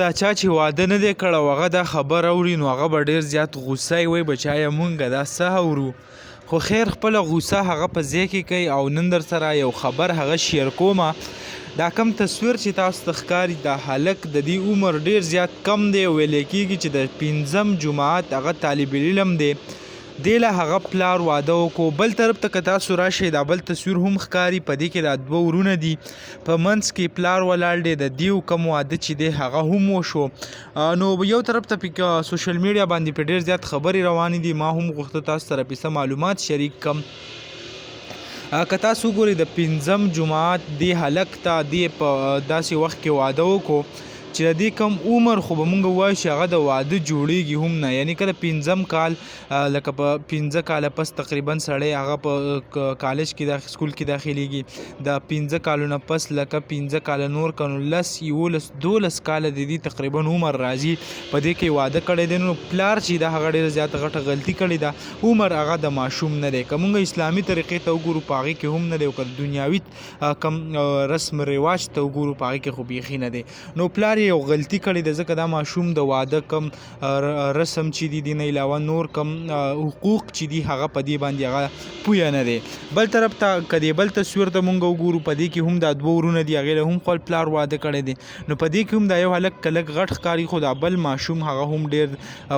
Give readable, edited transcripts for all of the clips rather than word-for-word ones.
دا چا چې واده نه دی کړی او هغه دا خبر اوري نو هغه به ډېر زیات غوسه وي بچایه مونږه دا څه اورو خو خیر خپله غوسه هغه په ځای کې کوي او نن در سره یو خبر هغه شیر کومه دا کم تصویر چې تاسو ته ښکاري دا هلک د دې عمر ډېر زیات کم دی ویلی کېږي چې د 5م جماعت هغه طالب العلم دی دې له هغه پلار واده وکړو بل طرف ته که تاسو راشئ دا بل تصویر هم ښکاري په دې کې دا 2 ورونه دي په منځ کې پلار ولاړ دی د دیو کم واده چې دی هغه هم وشو نو یو طرف ته په سوشل میډیا باندې په ډېر زیات خبرې روانې دي ما هم غوښته تاسو سره په څه معلومات شریک کم که تاسو وګورئ د 5م جماعت دې هلک ته دې په داسې وخت کې واده وکړو چې د دې کم عمر خو به مونږ ووایو چې هغه د واده جوړیږي هم نه یعنی که د 5م کال لکه په 15 کاله پس تقریبا سړی هغه په کالج کې سکول کې داخلیږي د 15 کالو نه پس لکه 15 کاله نور که نو 10 11 12 کاله د دې تقریبا عمر راځي په دې کې واده کړی دی نو پلار چې دا هغه ډېره زیاته غټه غلطي کړې ده عمر هغه د ماشوم نه دی که مونږ اسلامي طریقې ته وګورو په هغې کې هم نه دی او که دنیاوي کم رسم رواج ته وګورو په هغې کې خو بیخي نه دی نو پلار یو غلطي کړې ده ځکه دا ماشوم د واده کم رسم چې دي دې نه علاوه نور کم حقوق چې دي هغه په دې باندې هغه پویه نه دی بل طرف ته که دې بل تصویر ته مونږ وګورو په دې کې هم دا 2 ورونه دي هغې له هم خپل پلار واده کړی دی نو په دې کې هم دا یو هلک که لږ غټ ښکاري خو دا بل ماشوم هغه هم ډېر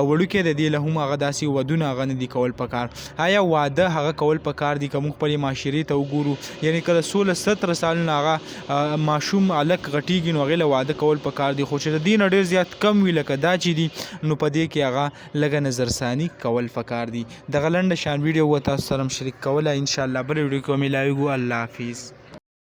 وړوکی دی دې له هم هغه داسې ودونه هغه نه دي کول پکار آیا واده هغه کول پکار دي که موږ خپلې معاشرې ته وګورو یعنی که د 16-17 سالونه هغه ماشوم هلک غټېږي نو هغې له واده کول پکار دي خو چې د دې نه ډېر زیات کم وي لکه دا چې دي نو په دې کې هغه لږه نظرثاني کول پکار دي دغه لنډه شان ویډیو و تاسو سره شریک کوله انشاءالله بل ویډیو کې به ملاویږو الله حافظ